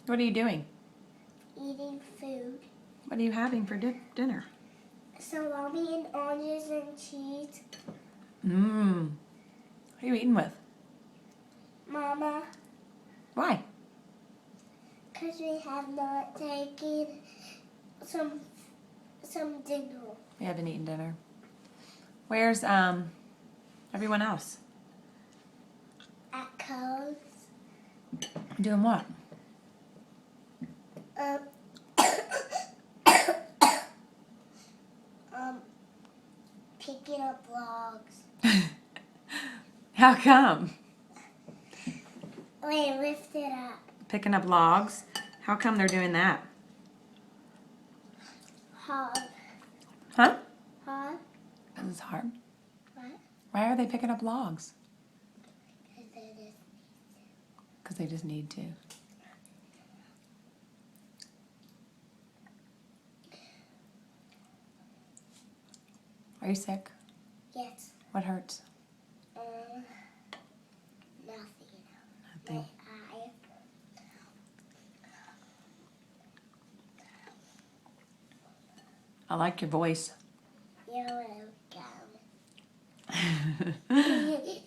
What are you doing? Eating food. What are you having for dinner? Salami and oranges and cheese. Mmm. What are you eating with? Mama, Why? because we have not taken some dinner. We haven't eaten dinner. Where's everyone else? At Coles. Doing what? Picking up logs. How come? Wait, lift it up. Picking up logs? How come they're doing that? Hard. Huh? Hard. This is hard. What? Why are they picking up logs? Because Because they just need to. Are you sick? yes. What hurts? Nothing. Nothing. My eye. I like your voice. You're welcome.